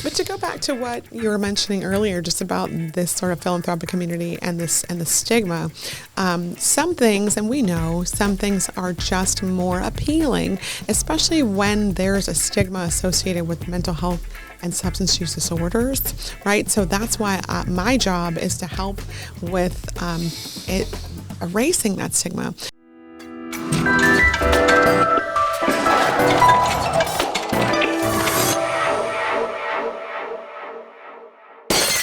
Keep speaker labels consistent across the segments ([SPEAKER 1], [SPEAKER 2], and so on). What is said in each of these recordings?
[SPEAKER 1] But to go back to what you were mentioning earlier, just about this sort of philanthropic community and the stigma, some things, and we know some things are just more appealing, especially when there's a stigma associated with mental health and substance use disorders, right? So that's why my job is to help with erasing that stigma.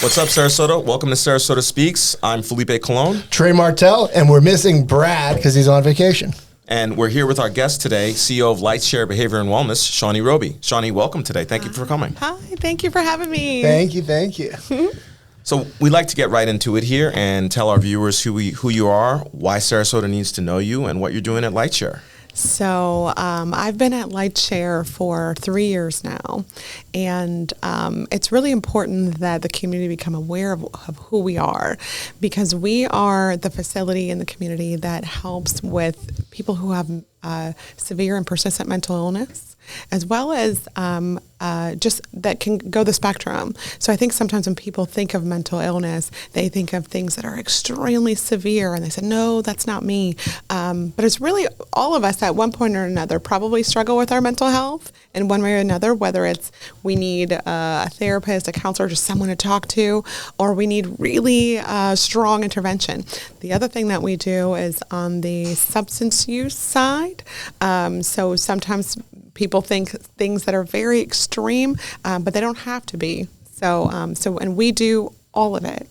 [SPEAKER 2] What's up, Sarasota? Welcome to Sarasota SpeaX. I'm Felipe Colon.
[SPEAKER 3] Trey Martell, and we're missing Brad because he's on vacation.
[SPEAKER 2] And we're here with our guest today, CEO of LightShare Behavior and Wellness, Shawny Robey. Shawny, welcome today. Thank you for coming.
[SPEAKER 1] Hi, thank you for having me.
[SPEAKER 3] Thank you.
[SPEAKER 2] So we'd like to get right into it here and tell our viewers who you are, why Sarasota needs to know you, and what you're doing at LightShare.
[SPEAKER 1] So I've been at LightShare for 3 years now, and it's really important that the community become aware of who we are, because we are the facility in the community that helps with people who have severe and persistent mental illness, as well as just that can go the spectrum. So I think sometimes when people think of mental illness, they think of things that are extremely severe, and they say, no, that's not me. But it's really all of us at one point or another probably struggle with our mental health in one way or another, whether it's we need a therapist, a counselor, just someone to talk to, or we need really strong intervention. The other thing that we do is on the substance use side. So sometimes people think things that are very extreme, but they don't have to be. So and we do all of it.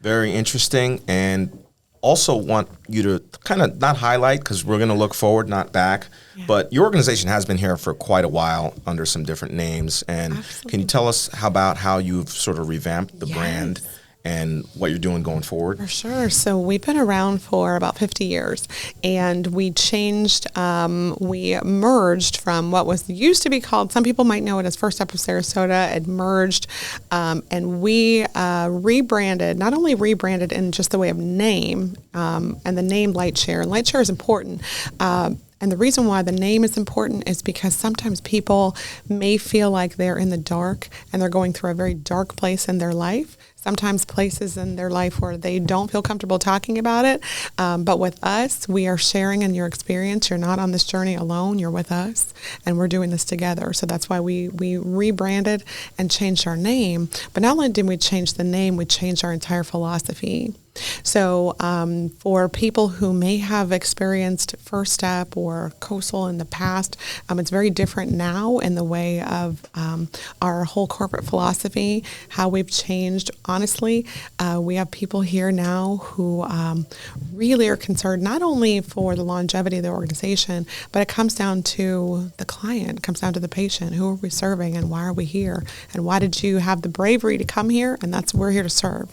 [SPEAKER 2] Very interesting, and also want you to kind of not highlight, because we're going to look forward, not back, but your organization has been here for quite a while under some different names. And
[SPEAKER 1] Absolutely.
[SPEAKER 2] Can you tell us about how you've sort of revamped the brand and what you're doing going forward?
[SPEAKER 1] For sure. So we've been around for about 50 years, and we changed, we merged from what was used to be called, some people might know it as First Step of Sarasota. It merged, and we rebranded, not only rebranded in just the way of name, and the name LightShare. And LightShare is important. And the reason why the name is important is because sometimes people may feel like they're in the dark and they're going through a very dark place in their life. Sometimes places in their life where they don't feel comfortable talking about it. But with us, we are sharing in your experience. You're not on this journey alone. You're with us, and we're doing this together. So that's why we rebranded and changed our name. But not only did we change the name, we changed our entire philosophy. So for people who may have experienced First Step or Coastal in the past, it's very different now in the way of our whole corporate philosophy, how we've changed. Honestly, we have people here now who really are concerned not only for the longevity of the organization, but it comes down to the client, it comes down to the patient. Who are we serving, and why are we here? And why did you have the bravery to come here? And we're here to serve.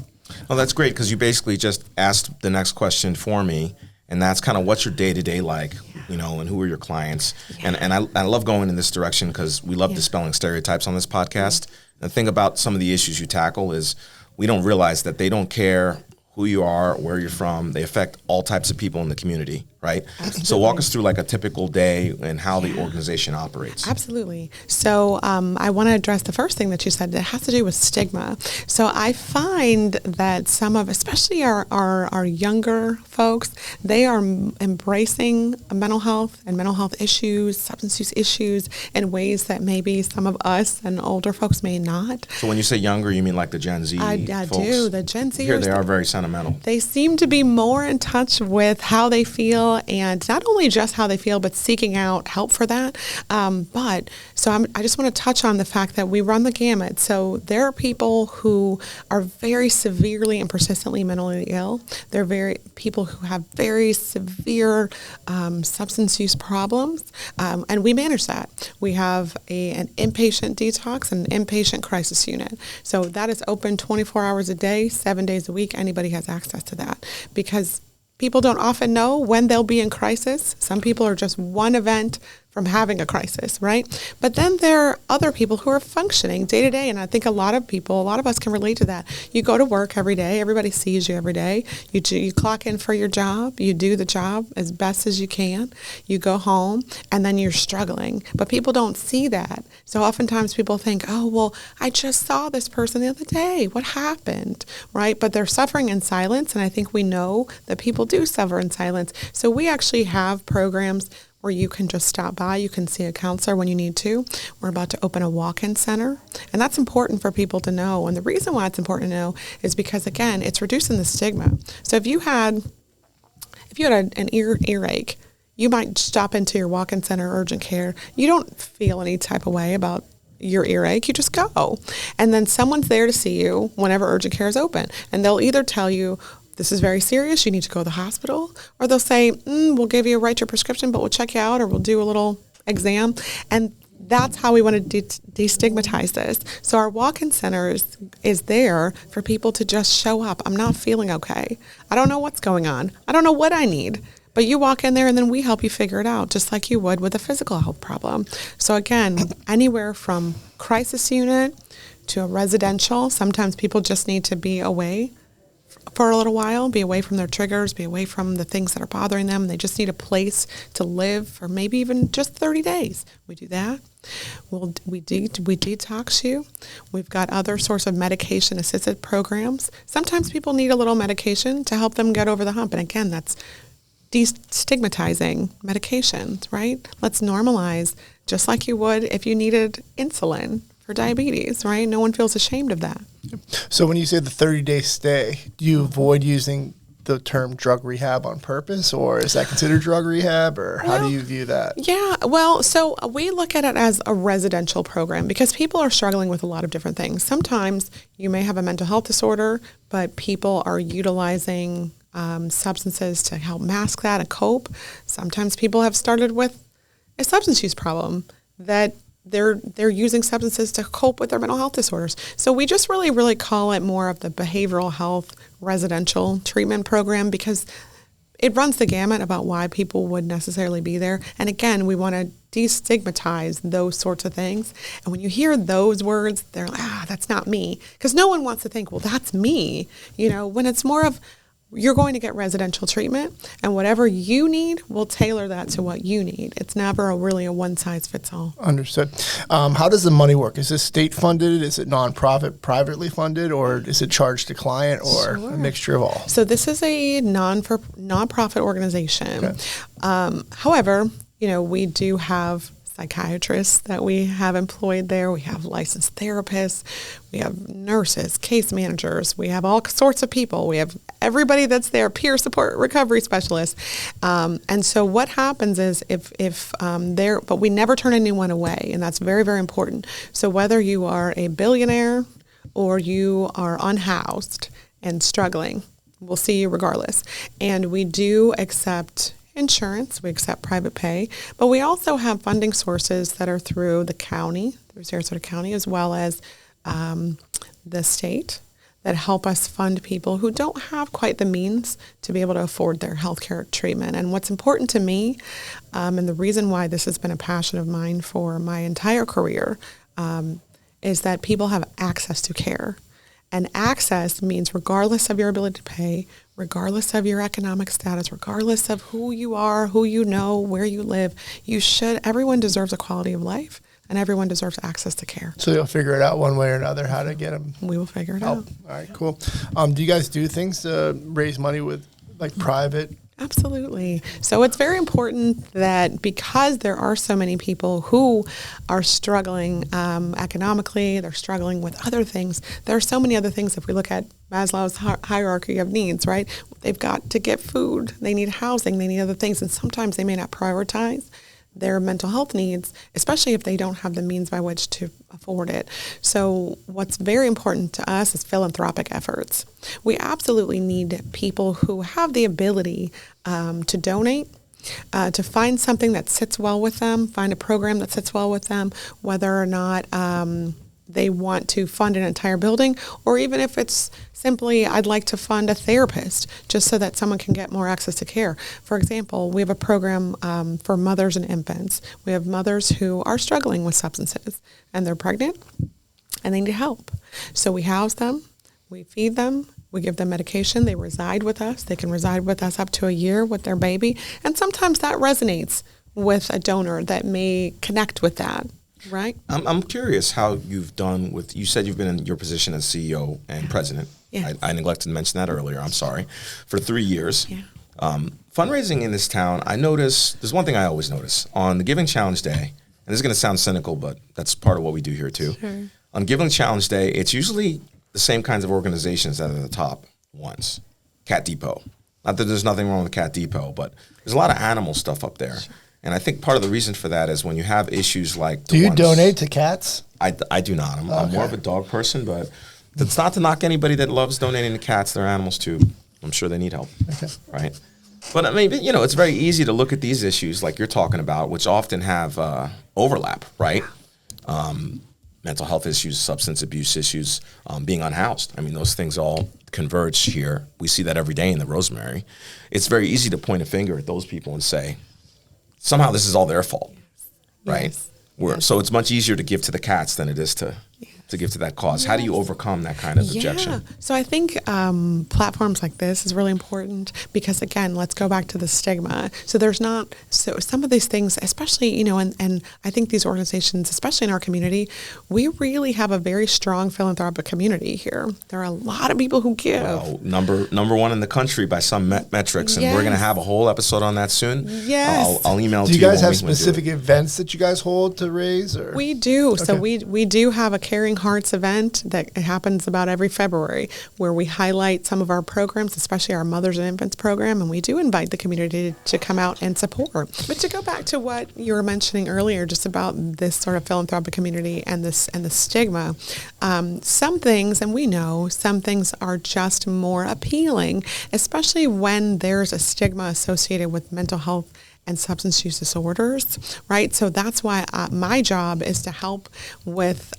[SPEAKER 2] Oh, that's great, because you basically just asked the next question for me, and that's kind of what's your day-to-day like, and who are your clients? Yeah. And I love going in this direction because we love dispelling stereotypes on this podcast. And the thing about some of the issues you tackle is we don't realize that they don't care who you are, where you're from. They affect all types of people in the community, right?
[SPEAKER 1] Absolutely.
[SPEAKER 2] So walk us through like a typical day and how the organization operates.
[SPEAKER 1] Absolutely. So I want to address the first thing that you said that has to do with stigma. So I find that some of, especially our younger folks, they are embracing mental health and mental health issues, substance use issues in ways that maybe some of us and older folks may not.
[SPEAKER 2] So when you say younger, you mean like the Gen Z
[SPEAKER 1] I
[SPEAKER 2] folks?
[SPEAKER 1] do. The Gen Z.
[SPEAKER 2] Here they are very sentimental.
[SPEAKER 1] They seem to be more in touch with how they feel, and not only just how they feel, but seeking out help for that. I just want to touch on the fact that we run the gamut. So there are people who are very severely and persistently mentally ill. There are people who have very severe substance use problems, and we manage that. We have an inpatient detox and an inpatient crisis unit. So that is open 24 hours a day, 7 days a week. Anybody has access to that, because people don't often know when they'll be in crisis. Some people are just one event from having a crisis, right? But then there are other people who are functioning day to day, and I think a lot of us can relate to that. You go to work every day, everybody sees you every day, you clock in for your job, you do the job as best as you can, you go home, and then you're struggling. But people don't see that. So oftentimes people think, oh, well, I just saw this person the other day. What happened, right? But they're suffering in silence, and I think we know that people do suffer in silence. So we actually have programs where you can just stop by. You can see a counselor when you need to. We're about to open a walk-in center, and that's important for people to know. And the reason why it's important to know is because, again, it's reducing the stigma. So if you had an earache, you might stop into your walk-in center urgent care. You don't feel any type of way about your earache, you just go. And then someone's there to see you whenever urgent care is open. And they'll either tell you, this is very serious, you need to go to the hospital, or they'll say, we'll write your prescription, but we'll check you out, or we'll do a little exam. And that's how we want to destigmatize this. So our walk-in center is there for people to just show up. I'm not feeling okay. I don't know what's going on. I don't know what I need. But you walk in there and then we help you figure it out, just like you would with a physical health problem. So again, anywhere from crisis unit to a residential, sometimes people just need to be away for a little while, be away from their triggers, be away from the things that are bothering them. They just need a place to live for maybe even just 30 days. We do that. We detox you. We've got other sorts of medication-assisted programs. Sometimes people need a little medication to help them get over the hump. And again, that's destigmatizing medications, right? Let's normalize, just like you would if you needed insulin for diabetes, right? No one feels ashamed of that.
[SPEAKER 3] So when you say the 30-day stay, do you avoid using the term drug rehab on purpose, or is that considered drug rehab, or how do you view that?
[SPEAKER 1] Yeah, well, so we look at it as a residential program because people are struggling with a lot of different things. Sometimes you may have a mental health disorder, but people are utilizing substances to help mask that and cope. Sometimes people have started with a substance use problem that they're using substances to cope with their mental health disorders. So we just really call it more of the behavioral health residential treatment program because it runs the gamut about why people would necessarily be there. And again, we want to destigmatize those sorts of things. And when you hear those words, they're like, that's not me. Because no one wants to think, well, that's me. When it's more of, you're going to get residential treatment, and whatever you need, we'll tailor that to what you need. It's never really a one-size-fits-all.
[SPEAKER 3] Understood. How does the money work? Is this state-funded? Is it nonprofit, privately funded, or is it charged to client, or a mixture of all?
[SPEAKER 1] So this is a nonprofit organization.
[SPEAKER 3] Okay.
[SPEAKER 1] However, we do have psychiatrists that we have employed there. We have licensed therapists. We have nurses, case managers. We have all sorts of people. We have everybody that's there, peer support, recovery specialists. And so what happens is but we never turn anyone away, and that's very, very important. So whether you are a billionaire or you are unhoused and struggling, we'll see you regardless. And we do accept insurance, we accept private pay, but we also have funding sources that are through the county, through Sarasota County, as well as the state, that help us fund people who don't have quite the means to be able to afford their healthcare treatment. And what's important to me, and the reason why this has been a passion of mine for my entire career, is that people have access to care. And access means regardless of your ability to pay, regardless of your economic status, regardless of who you are, who you know, where you live, everyone deserves a quality of life, and everyone deserves access to care.
[SPEAKER 3] So you'll figure it out one way or another how to get them.
[SPEAKER 1] We will figure it out.
[SPEAKER 3] All right, cool. Do you guys do things to raise money with private?
[SPEAKER 1] Absolutely. So it's very important that because there are so many people who are struggling economically, they're struggling with other things. There are so many other things. If we look at Maslow's hierarchy of needs, right? They've got to get food. They need housing. They need other things. And sometimes they may not prioritize their mental health needs, especially if they don't have the means by which to afford it. So what's very important to us is philanthropic efforts. We absolutely need people who have the ability to donate, to find something that sits well with them, find a program that sits well with them, whether or not they want to fund an entire building, or even if it's simply, I'd like to fund a therapist just so that someone can get more access to care. For example, we have a program for mothers and infants. We have mothers who are struggling with substances and they're pregnant and they need help. So we house them, we feed them, we give them medication, they reside with us. They can reside with us up to a year with their baby. And sometimes that resonates with a donor that may connect with that. Right.
[SPEAKER 2] I'm curious how you've done with, you said you've been in your position as CEO and president.
[SPEAKER 1] Yeah.
[SPEAKER 2] I neglected to mention that earlier. I'm sorry. For 3 years.
[SPEAKER 1] Yeah.
[SPEAKER 2] Fundraising in this town, I notice, there's one thing I always notice. On the Giving Challenge Day, and this is going to sound cynical, but that's part of what we do here too.
[SPEAKER 1] Sure.
[SPEAKER 2] On Giving Challenge Day, it's usually the same kinds of organizations that are at the top ones. Cat Depot. Not that there's nothing wrong with Cat Depot, but there's a lot of animal stuff up there. Sure. And I think part of the reason for that is when you have issues like
[SPEAKER 3] Do you donate to cats?
[SPEAKER 2] I do not. I'm more of a dog person, but it's not to knock anybody that loves donating to cats. They're animals too. I'm sure they need help, right? But I mean, it's very easy to look at these issues like you're talking about, which often have overlap, right? Mental health issues, substance abuse issues, being unhoused. I mean, those things all converge here. We see that every day in the Rosemary. It's very easy to point a finger at those people and say, somehow this is all their fault, right?
[SPEAKER 1] Yes.
[SPEAKER 2] So it's much easier to give to the cats than it is to give to that cause. How do you overcome that kind of objection?
[SPEAKER 1] So I think platforms like this is really important because, again, let's go back to the stigma. So there's not, so some of these things, especially, and I think these organizations, especially in our community, we really have a very strong philanthropic community here. There are a lot of people who give.
[SPEAKER 2] Well, number one in the country by some metrics, and we're going to have a whole episode on that soon.
[SPEAKER 1] Yes.
[SPEAKER 2] I'll email
[SPEAKER 3] to
[SPEAKER 2] you.
[SPEAKER 3] Do you guys have specific events that you guys hold to raise? Or?
[SPEAKER 1] We do.
[SPEAKER 3] Okay.
[SPEAKER 1] So we do have a Caring Hearts event that happens about every February where we highlight some of our programs, especially our Mothers and Infants program, and we do invite the community to come out and support. But to go back to what you were mentioning earlier, just about this sort of philanthropic community and the stigma, some things, and we know some things are just more appealing, especially when there's a stigma associated with mental health and substance use disorders, right? So that's why my job is to help with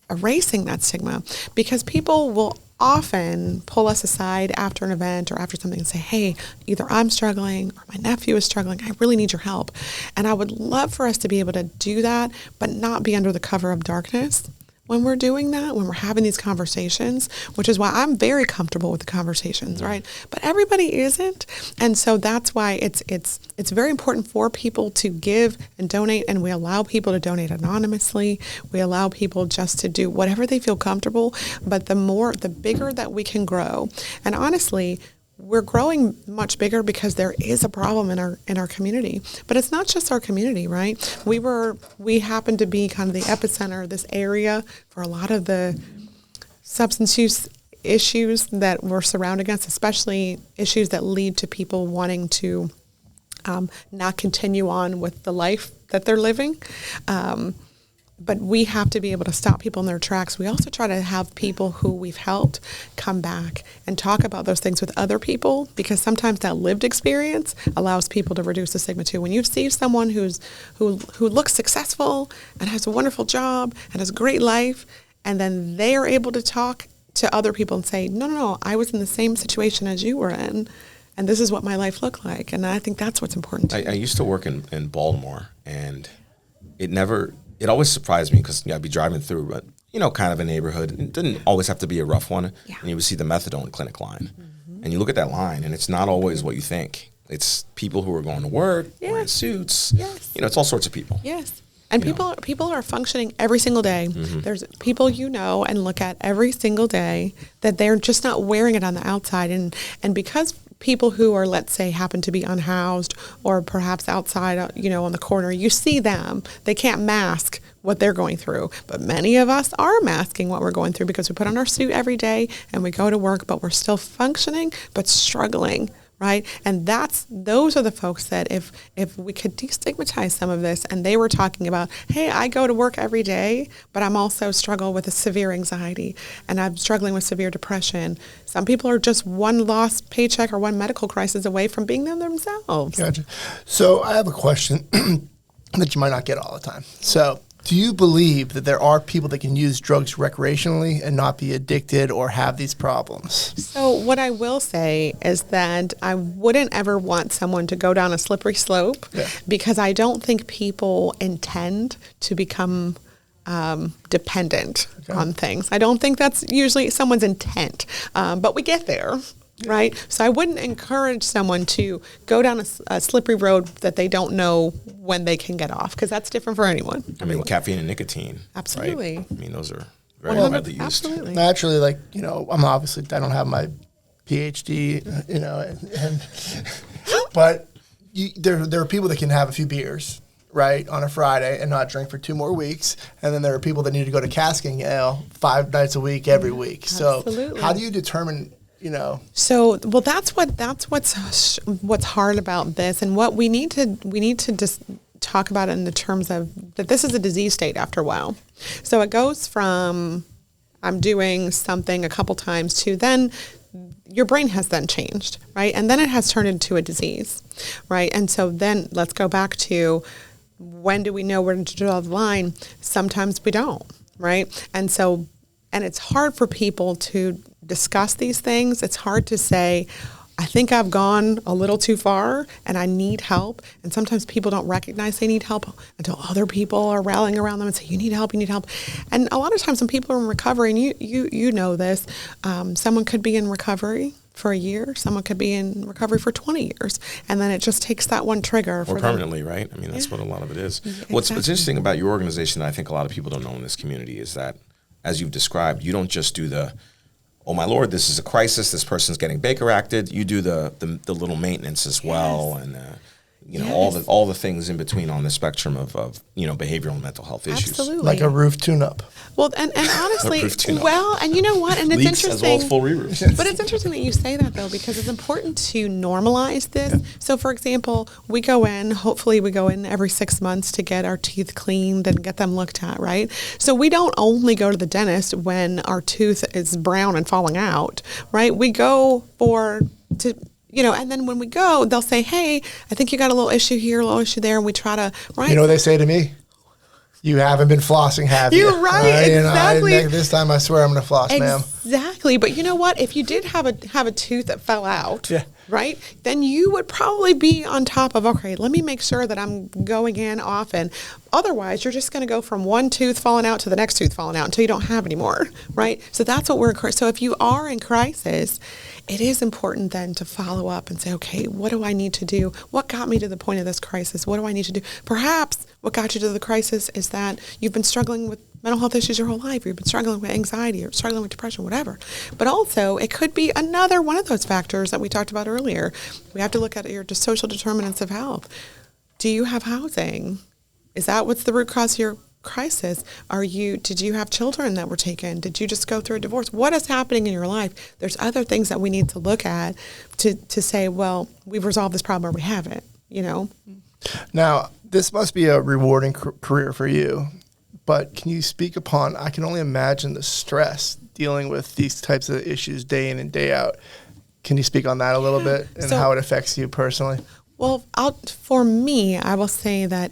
[SPEAKER 1] erasing that stigma, because people will often pull us aside after an event or after something and say, hey, either I'm struggling or my nephew is struggling. I really need your help. And I would love for us to be able to do that, but not be under the cover of darkness. When we're doing that, when we're having these conversations, which is why I'm very comfortable with the conversations, right? But everybody isn't. And so that's why it's very important for people to give and donate, and we allow people to donate anonymously. We allow people just to do whatever they feel comfortable, but the bigger that we can grow. And honestly, we're growing much bigger because there is a problem in our community. But it's not just our community, right? We happen to be kind of the epicenter of this area for a lot of the substance use issues that we're surrounding us, especially issues that lead to people wanting to not continue on with the life that they're living. But we have to be able to stop people in their tracks. We also try to have people who we've helped come back and talk about those things with other people, because sometimes that lived experience allows people to reduce the stigma too. When you see someone who looks successful and has a wonderful job and has a great life, and then they are able to talk to other people and say, no, I was in the same situation as you were in, and this is what my life looked like. And I think that's what's important.
[SPEAKER 2] I used to work in Baltimore, and it always surprised me because I'd be driving through, kind of a neighborhood. It didn't always have to be a rough one. Yeah. And you would see the methadone clinic line. Mm-hmm. And you look at that line, and it's not always what you think. It's people who are going to work, wearing suits. Yes. It's all sorts of people.
[SPEAKER 1] Yes. And people are functioning every single day. Mm-hmm. There's people and look at every single day that they're just not wearing it on the outside. And because people who are, let's say, happen to be unhoused or perhaps outside, on the corner, you see them. They can't mask what they're going through. But many of us are masking what we're going through because we put on our suit every day and we go to work, but we're still functioning, but struggling. Right? And those are the folks that if we could destigmatize some of this, and they were talking about, hey, I go to work every day, but I'm also struggle with a severe anxiety, and I'm struggling with severe depression. Some people are just one lost paycheck or one medical crisis away from being them themselves.
[SPEAKER 3] Gotcha. So I have a question that you might not get all the time. So Do you believe that there are people that can use drugs recreationally and not be addicted or have these problems?
[SPEAKER 1] So what I will say is that I wouldn't ever want someone to go down a slippery slope because I don't think people intend to become dependent on things. I don't think that's usually someone's intent, but we get there. Right. So I wouldn't encourage someone to go down a slippery road that they don't know when they can get off, because that's different for anyone.
[SPEAKER 2] I mean, caffeine and nicotine.
[SPEAKER 1] Absolutely.
[SPEAKER 2] Right? I mean, those are very widely used.
[SPEAKER 1] Absolutely.
[SPEAKER 3] Naturally, like, you know, I don't have my PhD, you know, but there are people that can have a few beers, right, on a Friday and not drink for 2 more weeks. And then there are people that need to go to casking ale 5 nights a week, every week.
[SPEAKER 1] Absolutely.
[SPEAKER 3] So how do you determine, you know?
[SPEAKER 1] So, well, that's what's hard about this, and what we need to just talk about it in the terms of that this is a disease state after a while. So it goes from I'm doing something a couple times to then your brain has then changed, right? And then it has turned into a disease, right? And so then let's go back to when do we know where to draw the line? Sometimes we don't, right? And it's hard for people to discuss these things. It's hard to say, I think I've gone a little too far and I need help. And sometimes people don't recognize they need help until other people are rallying around them and say, you need help, you need help. And a lot of times when people are in recovery, and you know this, someone could be in recovery for a year, someone could be in recovery for 20 years, and then it just takes that one trigger.
[SPEAKER 2] Or permanently, right? I mean, that's what a lot of it is. Exactly. What's interesting about your organization that I think a lot of people don't know in this community is that, as you've described, you don't just do the, oh my Lord, this is a crisis, this person's getting Baker acted. You do the little maintenance as well, and you know, all the things in between on the spectrum of you know, behavioral and mental health issues.
[SPEAKER 1] Absolutely.
[SPEAKER 3] Like a roof tune-up.
[SPEAKER 1] Well, and honestly, well, and you know what, and it's
[SPEAKER 2] Leaks
[SPEAKER 1] interesting.
[SPEAKER 2] as well as full re-roofs.
[SPEAKER 1] But it's interesting that you say that, though, because it's important to normalize this. Yeah. So, for example, hopefully we go in every 6 months to get our teeth cleaned and get them looked at, right? So we don't only go to the dentist when our tooth is brown and falling out, right? We go you know, and then when we go, they'll say, hey, I think you got a little issue here, a little issue there, and we try to, right?
[SPEAKER 3] You know what they say to me? You haven't been flossing, have you?
[SPEAKER 1] You're right, exactly.
[SPEAKER 3] You know, this time I swear I'm going to floss, ma'am.
[SPEAKER 1] Exactly, but you know what? If you did have a tooth that fell out, right, then you would probably be on top of, okay, let me make sure that I'm going in often. Otherwise, you're just going to go from one tooth falling out to the next tooth falling out until you don't have any more, right? So that's what so if you are in crisis, it is important then to follow up and say, okay, what do I need to do? What got me to the point of this crisis? What do I need to do? Perhaps what got you to the crisis is that you've been struggling with mental health issues your whole life. You've been struggling with anxiety or struggling with depression, whatever. But also, it could be another one of those factors that we talked about earlier. We have to look at your social determinants of health. Do you have housing? Is that what's the root cause of your crisis? Did you have children that were taken? Did you just go through a divorce? What is happening in your life? There's other things that we need to look at to say, well, we've resolved this problem or we haven't, you know?
[SPEAKER 3] Now, this must be a rewarding career for you, but can you speak upon, I can only imagine the stress dealing with these types of issues day in and day out. Can you speak on that a little bit and how it affects you personally? Well,
[SPEAKER 1] for me, I will say that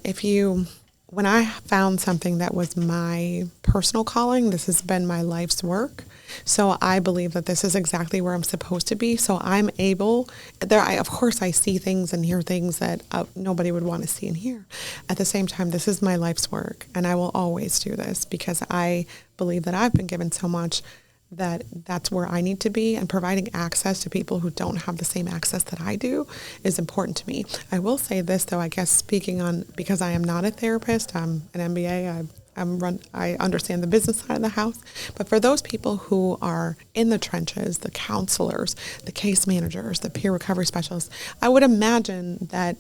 [SPEAKER 1] when I found something that was my personal calling, this has been my life's work. So I believe that this is exactly where I'm supposed to be. So I'm able, of course I see things and hear things that nobody would want to see and hear. At the same time, this is my life's work, and I will always do this because I believe that I've been given so much that's where I need to be, and providing access to people who don't have the same access that I do is important to me. I will say this, though, I guess because I am not a therapist, I'm an MBA, I understand the business side of the house, but for those people who are in the trenches, the counselors, the case managers, the peer recovery specialists, I would imagine that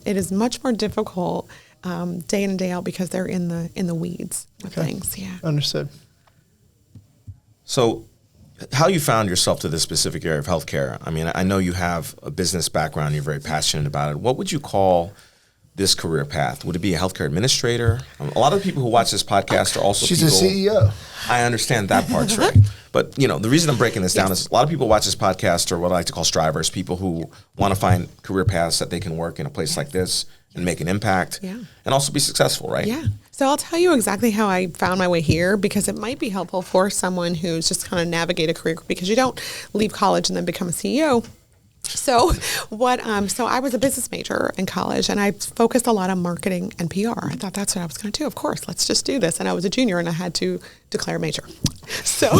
[SPEAKER 1] it is much more difficult day in and day out because they're in the weeds with things. Yeah.
[SPEAKER 3] Understood.
[SPEAKER 2] So how you found yourself to this specific area of healthcare? I mean, I know you have a business background. You're very passionate about it. What would you call this career path? Would it be a healthcare administrator? A lot of the people who watch this podcast are also
[SPEAKER 3] She's a CEO.
[SPEAKER 2] I understand that part's right. But, you know, the reason I'm breaking this down is a lot of people watch this podcast are what I like to call strivers, people who want to find career paths that they can work in a place like this and make an impact and also be successful, right?
[SPEAKER 1] Yeah. So I'll tell you exactly how I found my way here, because it might be helpful for someone who's just kind of navigate a career, because you don't leave college and then become a CEO. So so I was a business major in college, and I focused a lot on marketing and PR. I thought that's what I was going to do. Of course, let's just do this. And I was a junior, and I had to declare a major. So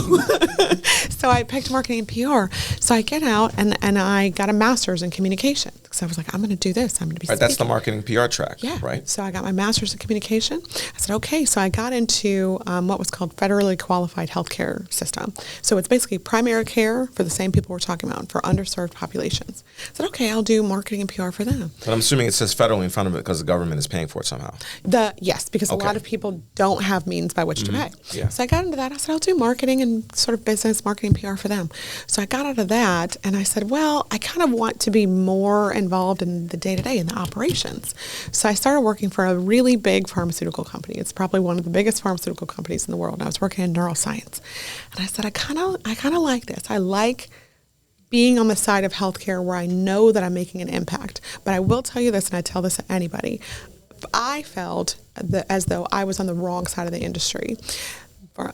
[SPEAKER 1] so I picked marketing and PR. So I get out, and I got a master's in communication. So I was like, I'm going to do this. I'm going to be
[SPEAKER 2] Right, that's the marketing PR track,
[SPEAKER 1] yeah.
[SPEAKER 2] right?
[SPEAKER 1] So I got my master's in communication. I said, okay. So I got into what was called federally qualified healthcare system. So it's basically primary care for the same people we're talking about, for underserved populations. I said, okay, I'll do marketing and PR for them.
[SPEAKER 2] But I'm assuming it says federally in front of it because the government is paying for it somehow.
[SPEAKER 1] Yes, because a lot of people don't have means by which to pay.
[SPEAKER 2] Yeah.
[SPEAKER 1] So I got into that. I said, I'll do marketing and sort of business, marketing, PR for them. So I got out of that, and I said, well, I kind of want to be more involved in the day-to-day, in the operations. So I started working for a really big pharmaceutical company. It's probably one of the biggest pharmaceutical companies in the world. And I was working in neuroscience. And I said, I kind of like this. I like being on the side of healthcare where I know that I'm making an impact. But I will tell you this, and I tell this to anybody, I felt as though I was on the wrong side of the industry.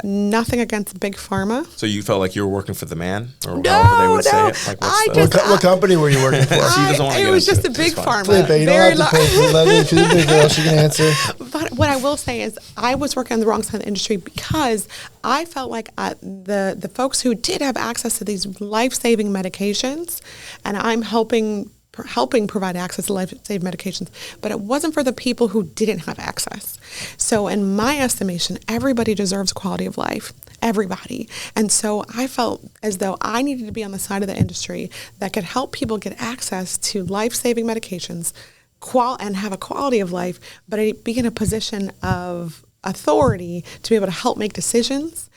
[SPEAKER 1] Nothing against big pharma.
[SPEAKER 2] So you felt like you were working for the man, or
[SPEAKER 1] No,
[SPEAKER 2] however they would say
[SPEAKER 1] no.
[SPEAKER 2] it? Like, what's
[SPEAKER 3] What company were you working for?
[SPEAKER 2] She doesn't want to
[SPEAKER 1] It
[SPEAKER 2] get
[SPEAKER 1] was
[SPEAKER 2] into
[SPEAKER 1] just a
[SPEAKER 2] it.
[SPEAKER 1] big
[SPEAKER 2] It's fine.
[SPEAKER 1] pharma.
[SPEAKER 3] Flip it. You don't have to pay for 11. She's a big girl. She can answer.
[SPEAKER 1] But what I will say is I was working on the wrong side of the industry, because I felt like the folks who did have access to these life-saving medications, and I'm helping provide access to life-saving medications, but it wasn't for the people who didn't have access. So in my estimation, everybody deserves quality of life. Everybody. And so I felt as though I needed to be on the side of the industry that could help people get access to life-saving medications and have a quality of life, but be in a position of authority to be able to help make decisions,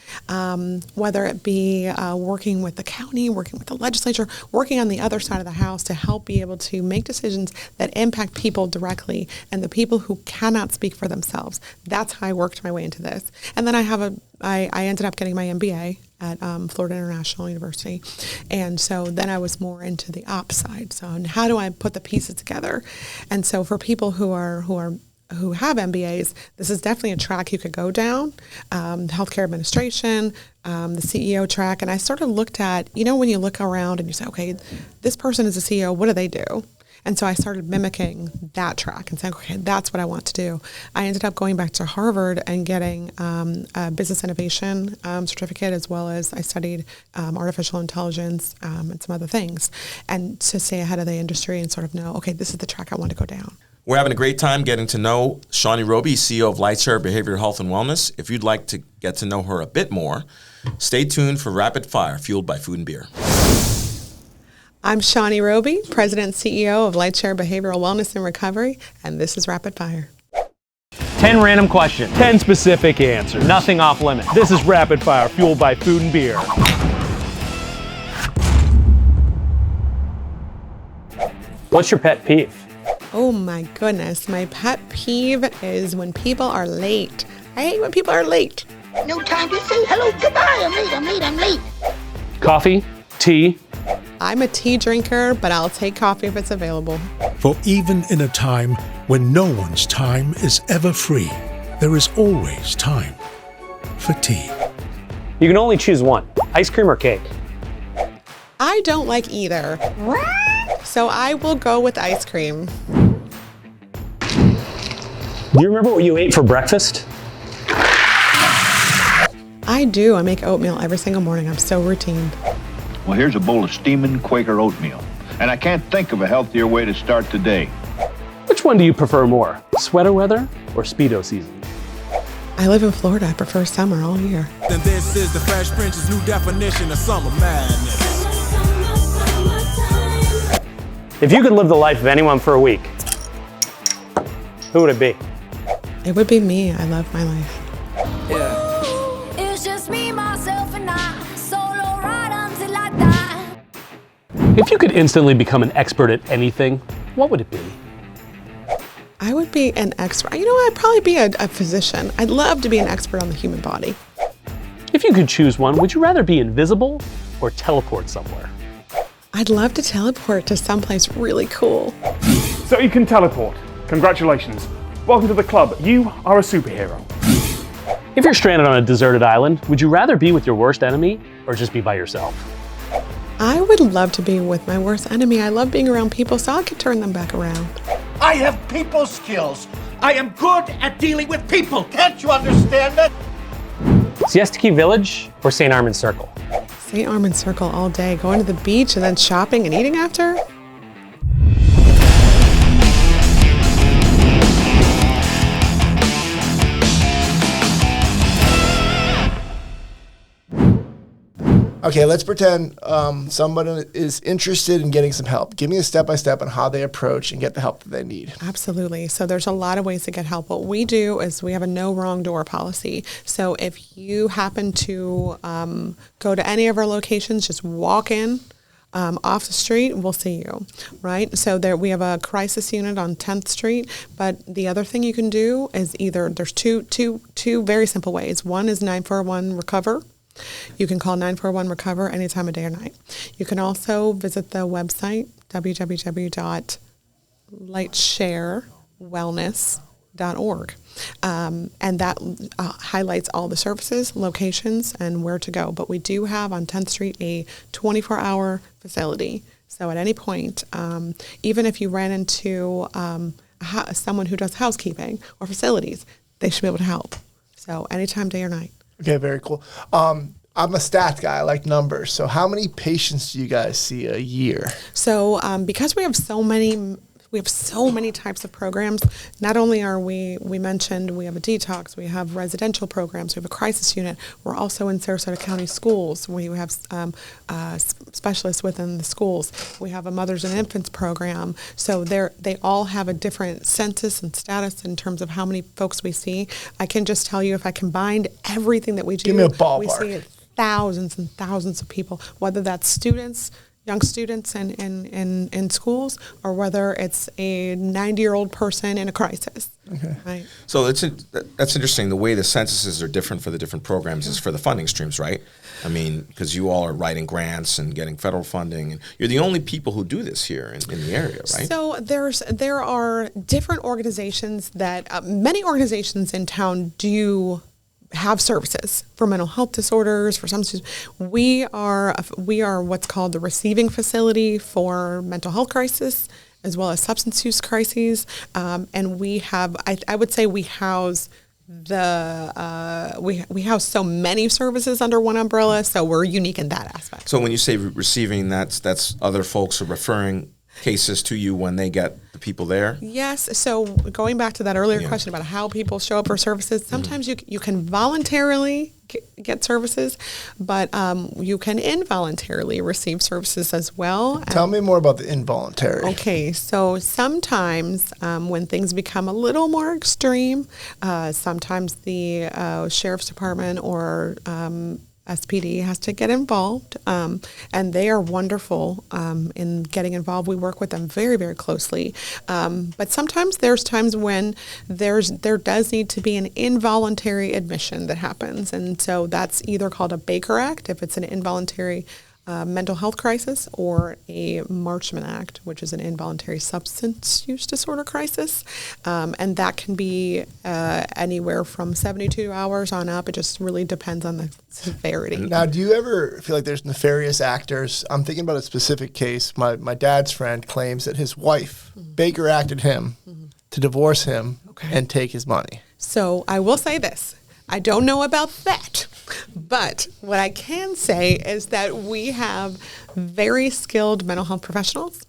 [SPEAKER 1] whether it be working with the county, working with the legislature, working on the other side of the house to help be able to make decisions that impact people directly and the people who cannot speak for themselves. That's how I worked my way into this. And then I ended up getting my MBA at Florida International University. And so then I was more into the ops side. So how do I put the pieces together? And so for people who have MBAs, this is definitely a track you could go down, healthcare administration, the CEO track. And I sort of looked at, when you look around and you say, okay, this person is a CEO, what do they do? And so I started mimicking that track and saying, okay, that's what I want to do. I ended up going back to Harvard and getting a business innovation certificate, as well as I studied artificial intelligence and some other things, and to stay ahead of the industry and sort of know, okay, this is the track I want to go down.
[SPEAKER 2] We're having a great time getting to know Shawny Robey, CEO of LightShare Behavioral Health and Wellness. If you'd like to get to know her a bit more, stay tuned for Rapid Fire, fueled by food and beer.
[SPEAKER 1] I'm Shawny Robey, President and CEO of LightShare Behavioral Wellness and Recovery, and this is Rapid Fire.
[SPEAKER 4] 10 random questions. 10 specific answers. Nothing off limits. This is Rapid Fire, fueled by food and beer. What's your pet peeve?
[SPEAKER 1] Oh my goodness, my pet peeve is when people are late. I hate when people are late.
[SPEAKER 5] No time to say hello, goodbye. I'm late.
[SPEAKER 4] Coffee, tea.
[SPEAKER 1] I'm a tea drinker, but I'll take coffee if it's available.
[SPEAKER 6] For even in a time when no one's time is ever free, there is always time for tea.
[SPEAKER 4] You can only choose one, ice cream or cake.
[SPEAKER 1] I don't like either. So I will go with ice cream.
[SPEAKER 4] Do you remember what you ate for breakfast?
[SPEAKER 1] I do. I make oatmeal every single morning. I'm so routine.
[SPEAKER 7] Well, here's a bowl of steaming Quaker oatmeal. And I can't think of a healthier way to start the day.
[SPEAKER 4] Which one do you prefer more, sweater weather or Speedo season?
[SPEAKER 1] I live in Florida. I prefer summer all year.
[SPEAKER 8] Then this is the Fresh Prince's new definition of summer madness.
[SPEAKER 4] If you could live the life of anyone for a week, who would it be?
[SPEAKER 1] It would be me. I love my life.
[SPEAKER 9] It's just me, myself, and I. Solo ride until I die.
[SPEAKER 4] If you could instantly become an expert at anything, what would it be?
[SPEAKER 1] I would be an expert. I'd probably be a physician. I'd love to be an expert on the human body.
[SPEAKER 4] If you could choose one, would you rather be invisible or teleport somewhere?
[SPEAKER 1] I'd love to teleport to someplace really cool.
[SPEAKER 10] So you can teleport. Congratulations.
[SPEAKER 4] welcome to the club. You are a superhero. If you're stranded on a deserted island, would you rather be with your worst enemy or just be by yourself?
[SPEAKER 1] I would love to be with my worst enemy. I love being around people, so I could turn them back around.
[SPEAKER 10] I have people skills. I am good at dealing with people. Can't you understand that?
[SPEAKER 4] Siesta Key Village or St. Armand's Circle?
[SPEAKER 1] St. Armand's Circle all day, going to the beach and then shopping and eating after.
[SPEAKER 3] Okay, let's pretend someone is interested in getting some help. Give me a step-by-step on how they approach and get the help that they need.
[SPEAKER 1] Absolutely. So there's a lot of ways to get help. What we do is we have a no wrong door policy. So if you happen to go to any of our locations, just walk in off the street, we'll see you, right? So there we have a crisis unit on 10th Street, but the other thing you can do is either, there's two very simple ways. One is 941 Recover. You can call 941 Recover any time of day or night. You can also visit the website, www.lightsharewellness.org. And that highlights all the services, locations, and where to go. But we do have on 10th Street a 24-hour facility. So at any point, even if you ran into someone who does housekeeping or facilities, they should be able to help. So anytime, day or night.
[SPEAKER 3] Okay, very cool. I'm a stats guy. I like numbers. So how many patients do you guys see a year?
[SPEAKER 1] So because we have so many types of programs, not only are we mentioned we have a detox, we have residential programs, we have a crisis unit. We're also in Sarasota County schools. We have specialists within the schools. We have a mothers and infants program. So they all have a different census and status in terms of how many folks we see. I can just tell you, if I combined everything that we do,
[SPEAKER 3] give me a ballpark.
[SPEAKER 1] We see thousands and thousands of people, whether that's students, young students in schools, or whether it's a 90-year-old person in a crisis.
[SPEAKER 3] Okay.
[SPEAKER 1] Right.
[SPEAKER 2] So that's interesting. The way the censuses are different for the different programs is for the funding streams, right? I mean, because you all are writing grants and getting federal funding, and you're the only people who do this here in the area, right?
[SPEAKER 1] So there are different organizations that many organizations in town do have services for mental health disorders, for some students. We are what's called the receiving facility for mental health crisis as well as substance use crises, and we have I would say we house we house so many services under one umbrella, so we're unique in that aspect.
[SPEAKER 2] So when you say receiving, that's other folks are referring cases to you when they get the people there?
[SPEAKER 1] Yes. So going back to that earlier question about how people show up for services, sometimes you can voluntarily get services, but you can involuntarily receive services as well.
[SPEAKER 3] Tell me more about the involuntary.
[SPEAKER 1] Okay. So sometimes when things become a little more extreme, sometimes the Sheriff's Department or SPD has to get involved, and they are wonderful in getting involved. We work with them very, very closely. But sometimes there's times when there does need to be an involuntary admission that happens. And so that's either called a Baker Act, if it's an involuntary mental health crisis, or a Marchman Act, which is an involuntary substance use disorder crisis. And that can be anywhere from 72 hours on up. It just really depends on the severity.
[SPEAKER 3] Now, do you ever feel like there's nefarious actors? I'm thinking about a specific case. My dad's friend claims that his wife Baker acted him to divorce him and take his money.
[SPEAKER 1] So I will say this. I don't know about that, but what I can say is that we have very skilled mental health professionals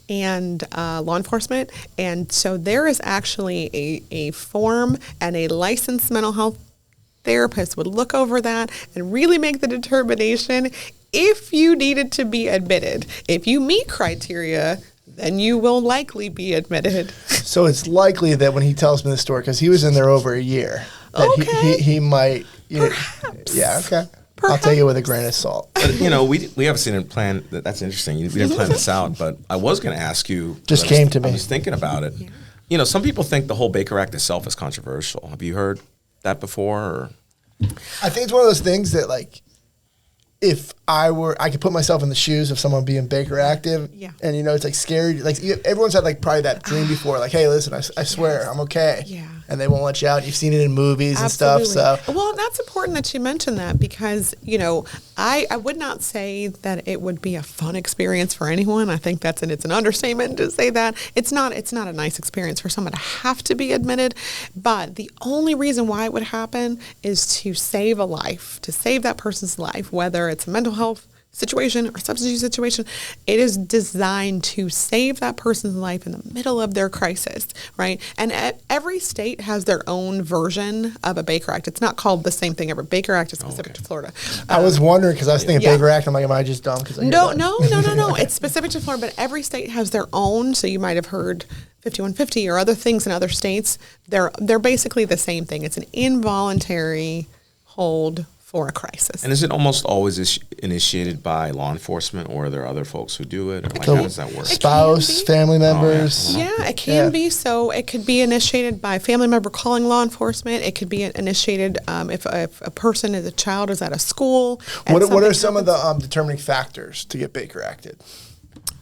[SPEAKER 1] and law enforcement, and so there is actually a form, and a licensed mental health therapist would look over that and really make the determination if you needed to be admitted. If you meet criteria, then you will likely be admitted.
[SPEAKER 3] So it's likely that when he tells me the story, because he was in there over a year, that he might,
[SPEAKER 1] Perhaps.
[SPEAKER 3] Yeah, okay. I'll take it with a grain of salt.
[SPEAKER 2] But, we haven't seen a plan. That's interesting. We didn't plan this out, but I was going to ask you.
[SPEAKER 3] Just came to me.
[SPEAKER 2] I was thinking about it. Yeah. Some people think the whole Baker Act itself is controversial. Have you heard that before? Or?
[SPEAKER 3] I think it's one of those things that, like, if I could put myself in the shoes of someone being Baker active, and it's like scary. Like everyone's had like probably that dream before, like, hey, listen, I swear I'm okay, and they won't let you out. You've seen it in movies and stuff. So
[SPEAKER 1] well, that's important that you mention that because I would not say that it would be a fun experience for anyone. I think it's an understatement to say that it's not a nice experience for someone to have to be admitted. But the only reason why it would happen is to save a life, to save that person's life, whether it's a mental health situation or substance use situation. It is designed to save that person's life in the middle of their crisis, right? And every state has their own version of a Baker Act. It's not called the same thing every. Baker Act is specific to Florida.
[SPEAKER 3] I was wondering because I was thinking Baker Act. I'm like, am I just dumb?
[SPEAKER 1] No. It's specific to Florida, but every state has their own. So you might have heard 5150 or other things in other states. They're basically the same thing. It's an involuntary hold for a crisis.
[SPEAKER 2] And is it almost always initiated by law enforcement, or are there other folks who do it? Or like, how does that work?
[SPEAKER 3] Spouse, family members.
[SPEAKER 1] It can be. So it could be initiated by a family member calling law enforcement. It could be initiated if a person, as a child, is at a school.
[SPEAKER 3] What are some of the determining factors to get Baker acted?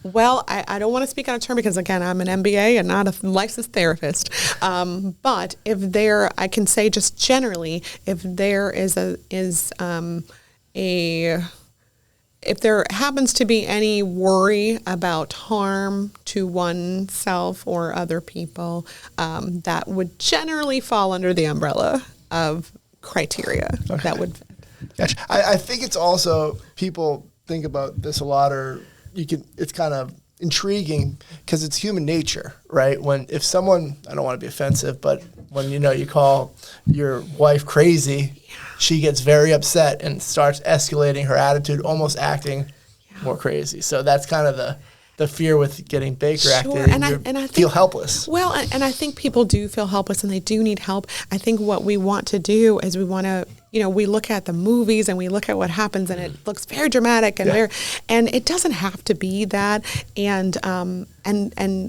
[SPEAKER 1] Well, I don't want to speak out of turn because, again, I'm an MBA and not a licensed therapist. But I can say just generally, if there if there happens to be any worry about harm to oneself or other people, that would generally fall under the umbrella of criteria that would.
[SPEAKER 3] Gotcha. I think it's also, people think about this a lot, or it's kind of intriguing because it's human nature, right? If someone, I don't want to be offensive, but when you call your wife crazy, she gets very upset and starts escalating her attitude, almost acting more crazy. So that's kind of the fear with getting Baker acted. And I feel helpless.
[SPEAKER 1] Well, and I think people do feel helpless and they do need help. I think what we want to do is we want to, we look at the movies and we look at what happens and it looks very dramatic and and it doesn't have to be that. And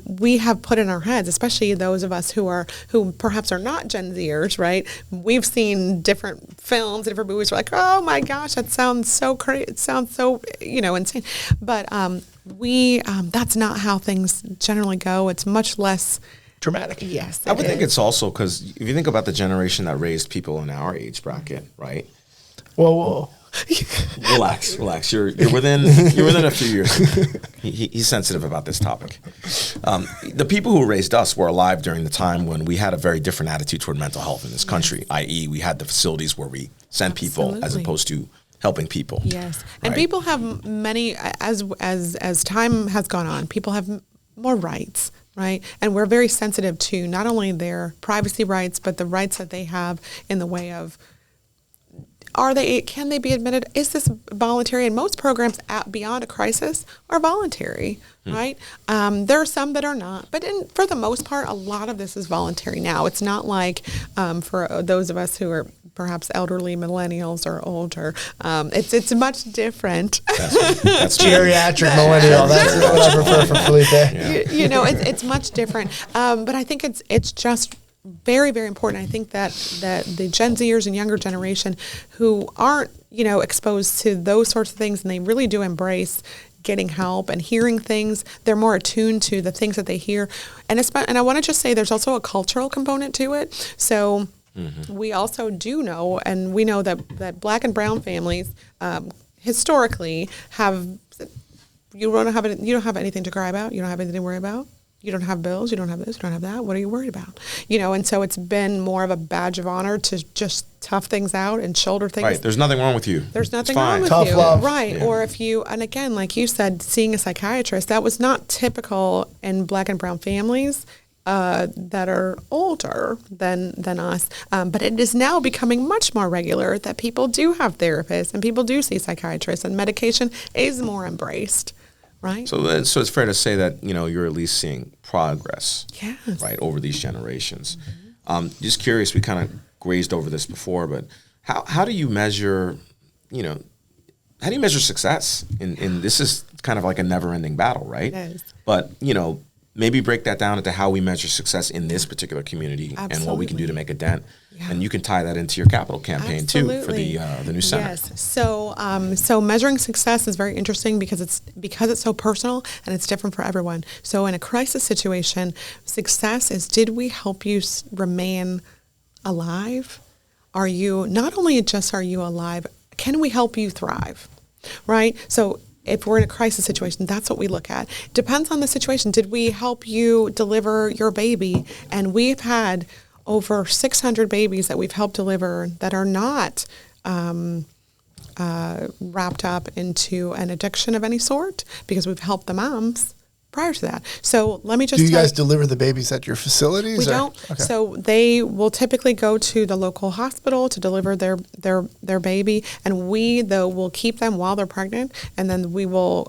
[SPEAKER 1] we have put in our heads, especially those of us who perhaps are not Gen Zers, right? We've seen different films, different movies. We're like, oh my gosh, that sounds so crazy. It sounds so, insane. But that's not how things generally go. It's much less
[SPEAKER 3] dramatic.
[SPEAKER 1] Yes.
[SPEAKER 2] I would think it's also because if you think about the generation that raised people in our age bracket, right?
[SPEAKER 3] Whoa.
[SPEAKER 2] Relax. You're within a few years. He's sensitive about this topic. The people who raised us were alive during the time when we had a very different attitude toward mental health in this country, i.e. we had the facilities where we sent people as opposed to helping people.
[SPEAKER 1] Yes. And right? People have many, as time has gone on, people have more rights, right? And we're very sensitive to not only their privacy rights, but the rights that they have in the way of, can they be admitted? Is this voluntary? And most programs beyond a crisis are voluntary, right? There are some that are not, but for the most part, a lot of this is voluntary now. It's not like for those of us who are perhaps elderly, millennials, or older. It's much different.
[SPEAKER 3] That's geriatric millennial. That's what I prefer from Felipe.
[SPEAKER 1] Yeah. It's much different. But I think it's just very, very important. I think that the Gen Zers and younger generation who aren't, exposed to those sorts of things, and they really do embrace getting help and hearing things, they're more attuned to the things that they hear. And I want to just say there's also a cultural component to it. So we also do know, and we know that Black and brown families historically have, you don't have anything to cry about, you don't have anything to worry about. You don't have bills, you don't have this, you don't have that. What are you worried about? And so it's been more of a badge of honor to just tough things out and shoulder things.
[SPEAKER 2] Right, there's nothing wrong with you.
[SPEAKER 1] There's nothing wrong with
[SPEAKER 3] tough
[SPEAKER 1] you.
[SPEAKER 3] Love.
[SPEAKER 1] Right, yeah. Or if you, and again, like you said, seeing a psychiatrist, that was not typical in Black and brown families that are older than us. But it is now becoming much more regular that people do have therapists and people do see psychiatrists, and medication is more embraced. Right.
[SPEAKER 2] So it's fair to say that, you're at least seeing progress,
[SPEAKER 1] yes,
[SPEAKER 2] right, over these generations. Just curious, we kind of grazed over this before, but how do you measure, how do you measure success? In this is kind of like a never-ending battle, right?
[SPEAKER 1] It is.
[SPEAKER 2] But, maybe break that down into how we measure success in this particular community and what we can do to make a dent. Yeah. And you can tie that into your capital campaign too for the new center.
[SPEAKER 1] Yes. So measuring success is very interesting because it's so personal and it's different for everyone. So in a crisis situation, success is, did we help you remain alive? Are you not only just are you alive? Can we help you thrive? Right. So if we're in a crisis situation, that's what we look at. Depends on the situation. Did we help you deliver your baby? And we've had over 600 babies that we've helped deliver that are not wrapped up into an addiction of any sort because we've helped the moms prior to that. So let me just
[SPEAKER 3] Do you guys deliver the babies at your facilities?
[SPEAKER 1] We don't. Okay. So they will typically go to the local hospital to deliver their baby, and we though will keep them while they're pregnant, and then we will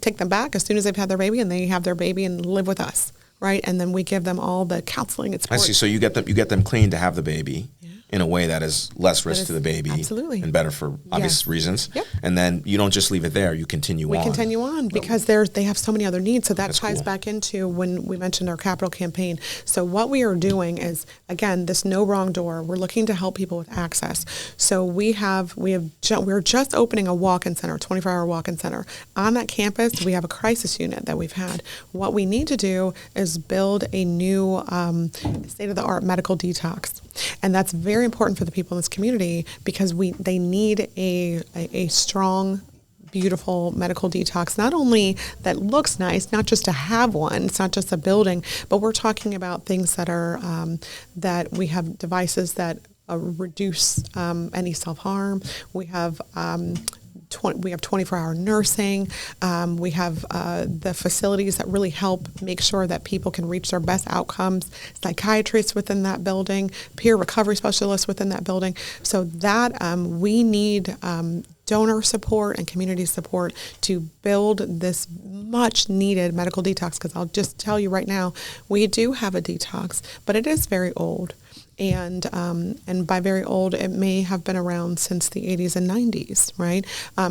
[SPEAKER 1] take them back as soon as they've had their baby, and they have their baby and live with us, right? And then we give them all the counseling and support.
[SPEAKER 2] I see. So you get them clean to have the baby. In a way that is less risk to the baby,
[SPEAKER 1] absolutely,
[SPEAKER 2] and better for obvious reasons. Yep. And then you don't just leave it there; you continue on.
[SPEAKER 1] We continue on because they have so many other needs. So that ties back into when we mentioned our capital campaign. So what we are doing is, again, this no wrong door. We're looking to help people with access. So we're just opening a walk-in center, 24-hour walk-in center on that campus. We have a crisis unit that we've had. What we need to do is build a new state-of-the-art medical detox, and that's very important for the people in this community because they need a strong, beautiful medical detox, not only that looks nice, not just to have one, it's not just a building, but we're talking about things that are that we have devices that reduce any self-harm. We have 24-hour nursing. We have the facilities that really help make sure that people can reach their best outcomes, psychiatrists within that building, peer recovery specialists within that building. So that we need donor support and community support to build this much needed medical detox, because I'll just tell you right now, we do have a detox, but it is very old. And by very old, it may have been around since the 80s and 90s, right?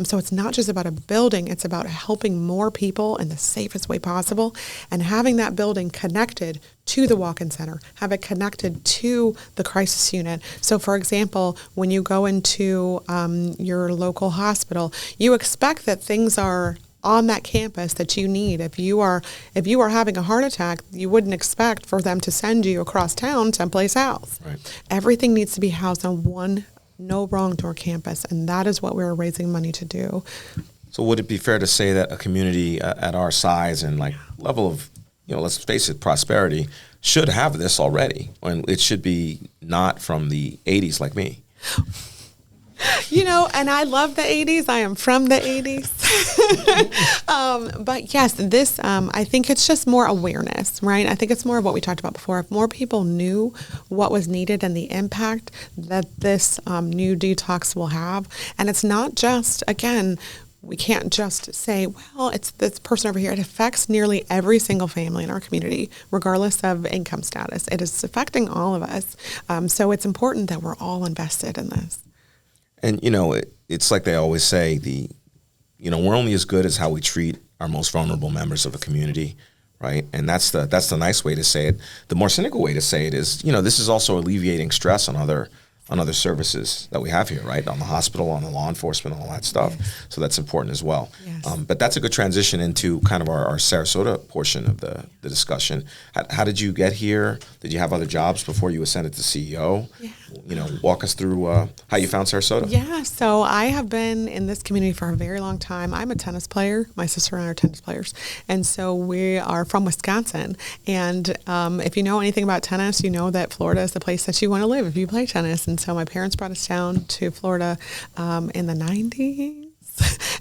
[SPEAKER 1] So it's not just about a building, it's about helping more people in the safest way possible and having that building connected to the walk-in center, have it connected to the crisis unit. So for example, when you go into your local hospital, you expect that things are on that campus that you need. If you are having a heart attack, you wouldn't expect for them to send you across town someplace else. Right. Everything needs to be housed on one no wrong door campus, and that is what we're raising money to do.
[SPEAKER 2] So would it be fair to say that a community at our size and level of, let's face it, prosperity should have this already, and it should be not from the 80s like me?
[SPEAKER 1] And I love the 80s. I am from the 80s. But yes, this, I think it's just more awareness, right? I think it's more of what we talked about before. If more people knew what was needed and the impact that this new detox will have, and it's not just, again, we can't just say, well, it's this person over here. It affects nearly every single family in our community, regardless of income status. It is affecting all of us. So it's important that we're all invested in this.
[SPEAKER 2] And, it's like they always say, we're only as good as how we treat our most vulnerable members of a community, right? And that's the nice way to say it. The more cynical way to say it is, this is also alleviating stress on other services that we have here, right? On the hospital, on the law enforcement, all that stuff. Yes. So that's important as well. Yes. But that's a good transition into kind of our Sarasota portion of the discussion. How did you get here? Did you have other jobs before you ascended to CEO? Yeah. Walk us through how you found Sarasota.
[SPEAKER 1] Yeah, so I have been in this community for a very long time. I'm a tennis player. My sister and I are tennis players. And so we are from Wisconsin. And if you know anything about tennis, you know that Florida is the place that you want to live if you play tennis. And so my parents brought us down to Florida in the 90s.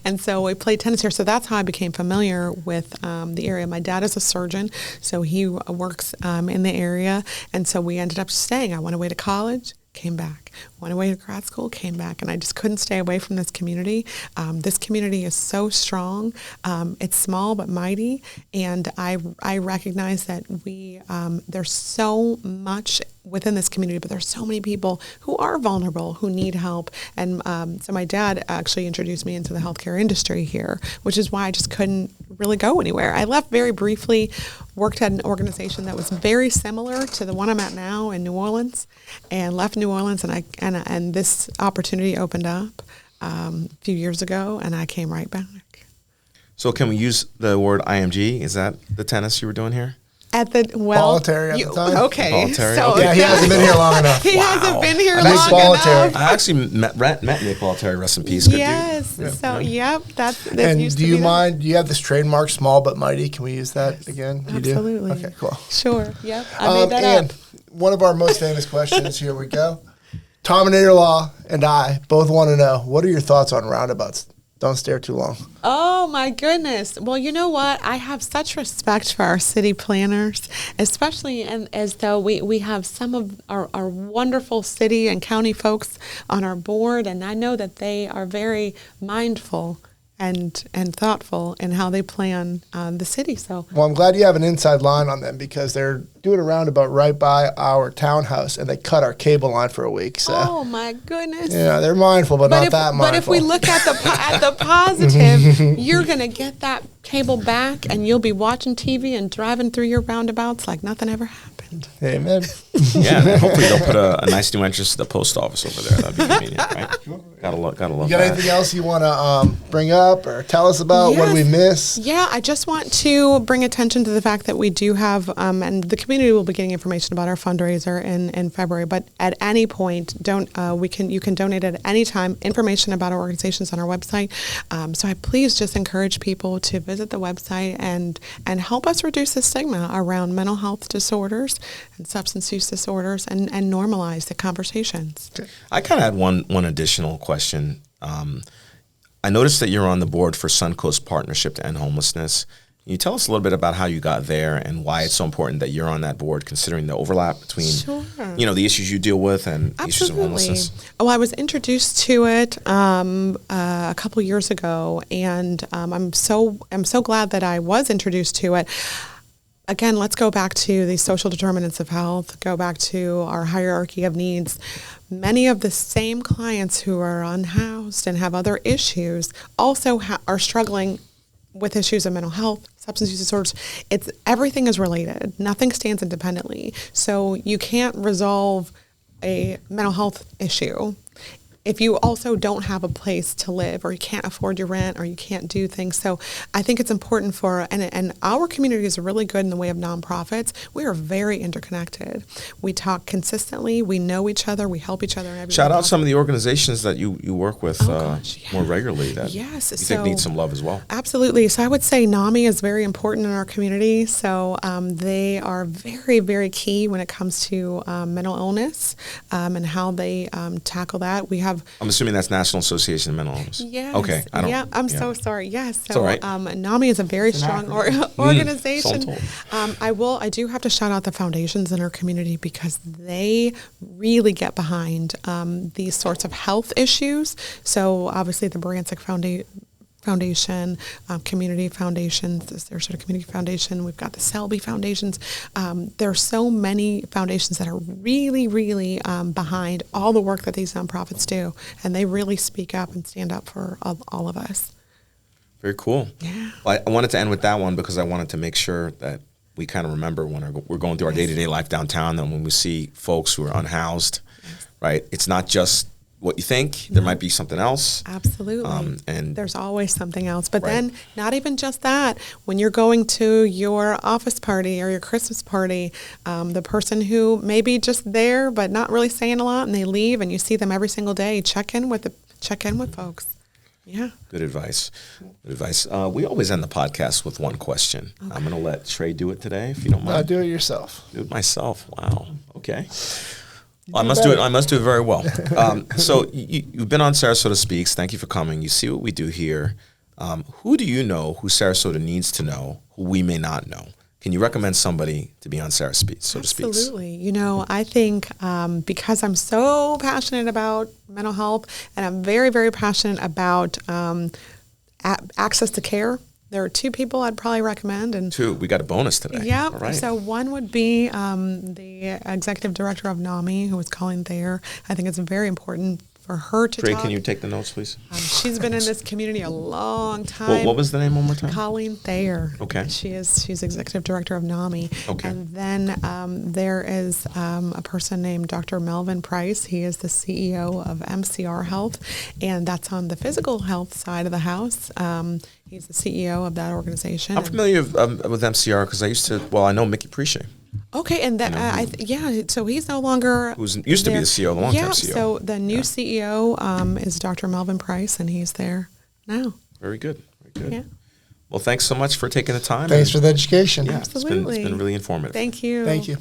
[SPEAKER 1] And so we played tennis here. So that's how I became familiar with the area. My dad is a surgeon, so he works in the area. And so we ended up staying. I went away to college, came back. Went away to grad school, came back, and I just couldn't stay away from this community. This community is so strong. It's small but mighty, and I recognize that there's so much within this community, but there's so many people who are vulnerable, who need help. And so my dad actually introduced me into the healthcare industry here, which is why I just couldn't really go anywhere. I left very briefly, worked at an organization that was very similar to the one I'm at now in New Orleans, and left New Orleans, and this opportunity opened up a few years ago, and I came right back.
[SPEAKER 2] So can we use the word IMG? Is that the tennis you were doing here?
[SPEAKER 1] At the
[SPEAKER 3] voluntary at the time.
[SPEAKER 1] Okay,
[SPEAKER 2] Voluntary,
[SPEAKER 1] so
[SPEAKER 2] okay.
[SPEAKER 3] Yeah, he hasn't been here long enough.
[SPEAKER 1] He hasn't been here
[SPEAKER 3] Nick
[SPEAKER 1] long
[SPEAKER 3] Voluntary.
[SPEAKER 1] enough.
[SPEAKER 2] I actually met Nick Voluntary, rest in peace. Good
[SPEAKER 1] Yes.
[SPEAKER 2] dude.
[SPEAKER 1] So that's
[SPEAKER 3] And
[SPEAKER 1] used
[SPEAKER 3] do
[SPEAKER 1] to
[SPEAKER 3] you
[SPEAKER 1] be
[SPEAKER 3] mind? Do you have this trademark, small but mighty? Can we use that again? You
[SPEAKER 1] Absolutely.
[SPEAKER 3] do. Okay, cool.
[SPEAKER 1] Sure. Yep. I made that
[SPEAKER 3] and
[SPEAKER 1] up.
[SPEAKER 3] one of our most famous questions. Here we go. Terminator Law and I both want to know, what are your thoughts on roundabouts? Don't stare too long.
[SPEAKER 1] Oh my goodness. Well, you know what? I have such respect for our city planners, especially as though we have some of our wonderful city and county folks on our board, and I know that they are very mindful and thoughtful in how they plan the city. So,
[SPEAKER 3] Well, I'm glad you have an inside line on them because they're doing a roundabout right by our townhouse, and they cut our cable line for a week. So,
[SPEAKER 1] oh my goodness.
[SPEAKER 3] yeah, they're mindful, but not that mindful.
[SPEAKER 1] But if we look at the positive, you're going to get that cable back, and you'll be watching TV and driving through your roundabouts like nothing ever happened.
[SPEAKER 3] Amen.
[SPEAKER 2] Yeah, and hopefully they'll put a nice new entrance to the post office over there. That'd be convenient, right? Gotta love
[SPEAKER 3] You got
[SPEAKER 2] that.
[SPEAKER 3] anything else you want to bring up or tell us about? What did we miss?
[SPEAKER 1] Yeah, I just want to bring attention to the fact that we do have, and the community will be getting information about our fundraiser in February. But at any point, you can donate at any time. Information about our organizations on our website. So I please just encourage people to visit the website and help us reduce the stigma around mental health disorders and substance use disorders, and normalize the conversations.
[SPEAKER 2] I kind of had one additional question. I noticed that you're on the board for Suncoast Partnership to End Homelessness. Can you tell us a little bit about how you got there and why it's so important that you're on that board, considering the overlap between, the issues you deal with and issues of homelessness?
[SPEAKER 1] Oh, I was introduced to it a couple years ago, and I'm so glad that I was introduced to it. Again, let's go back to the social determinants of health, go back to our hierarchy of needs. Many of the same clients who are unhoused and have other issues also are struggling with issues of mental health, substance use disorders. Everything is related. Nothing stands independently. So you can't resolve a mental health issue if you also don't have a place to live, or you can't afford your rent, or you can't do things. So I think it's important and our community is really good in the way of nonprofits. We are very interconnected. We talk consistently. We know each other. We help each other. In every
[SPEAKER 2] Shout out some of the organizations that you work with more regularly that you think need some love as well.
[SPEAKER 1] Absolutely. So I would say NAMI is very important in our community. So they are very, very key when it comes to mental illness and how they tackle that.
[SPEAKER 2] I'm assuming that's National Association of Mental Illness.
[SPEAKER 1] Yes.
[SPEAKER 2] Okay.
[SPEAKER 1] I'm so sorry. Yes. So,
[SPEAKER 2] it's all right.
[SPEAKER 1] NAMI is a very strong organization.
[SPEAKER 2] So
[SPEAKER 1] I do have to shout out the foundations in our community because they really get behind these sorts of health issues. So obviously the Barancic Foundation, community foundations, the Sarasota Community Foundation, we've got the Selby Foundations. There are so many foundations that are really, really behind all the work that these nonprofits do, and they really speak up and stand up for all of us.
[SPEAKER 2] Very cool.
[SPEAKER 1] Yeah.
[SPEAKER 2] Well, I wanted to end with that one because I wanted to make sure that we kind of remember when we're going through our day-to-day life downtown, and when we see folks who are unhoused, right, it's not just what you think. There might be something else.
[SPEAKER 1] Absolutely.
[SPEAKER 2] And
[SPEAKER 1] there's always something else. But then not even just that. When you're going to your office party or your Christmas party, the person who may be just there but not really saying a lot, and they leave and you see them every single day, check in with folks. Yeah.
[SPEAKER 2] Good advice. We always end the podcast with one question. Okay. I'm going to let Trey do it today, if you don't mind.
[SPEAKER 3] No, do it yourself.
[SPEAKER 2] Do it myself. Wow. Okay. I must do it very well. So you've been on Sarasota SpeaX. Thank you for coming. You see what we do here. Who do you know who Sarasota needs to know, who we may not know? Can you recommend somebody to be on Sarasota SpeaX?
[SPEAKER 1] Absolutely. I think because I'm so passionate about mental health, and I'm very, very passionate about access to care, there are two people I'd probably recommend. And
[SPEAKER 2] two, we got a bonus today.
[SPEAKER 1] Yeah.
[SPEAKER 2] All right.
[SPEAKER 1] So one would be the executive director of NAMI, who is Colleen Thayer. I think it's very important for her to
[SPEAKER 2] Trey,
[SPEAKER 1] talk.
[SPEAKER 2] can you take the notes, please?
[SPEAKER 1] She's been in this community a long time.
[SPEAKER 2] What was the name one more time?
[SPEAKER 1] Colleen Thayer.
[SPEAKER 2] Okay.
[SPEAKER 1] She's executive director of NAMI.
[SPEAKER 2] Okay.
[SPEAKER 1] And then there is a person named Dr. Melvin Price. He is the CEO of MCR Health, and that's on the physical health side of the house. He's the CEO of that organization.
[SPEAKER 2] I'm familiar with MCR because I know Mickey Preche.
[SPEAKER 1] Okay, and that so he's no longer
[SPEAKER 2] who's used to be the CEO, the long-time CEO.
[SPEAKER 1] So the new CEO is Dr. Melvin Price, and he's there now.
[SPEAKER 2] Very good. Very good.
[SPEAKER 1] Yeah.
[SPEAKER 2] Well, thanks so much for taking the time.
[SPEAKER 3] Thanks for the education.
[SPEAKER 2] Yeah,
[SPEAKER 1] Absolutely.
[SPEAKER 2] It's been really informative.
[SPEAKER 1] Thank you.
[SPEAKER 3] Thank you.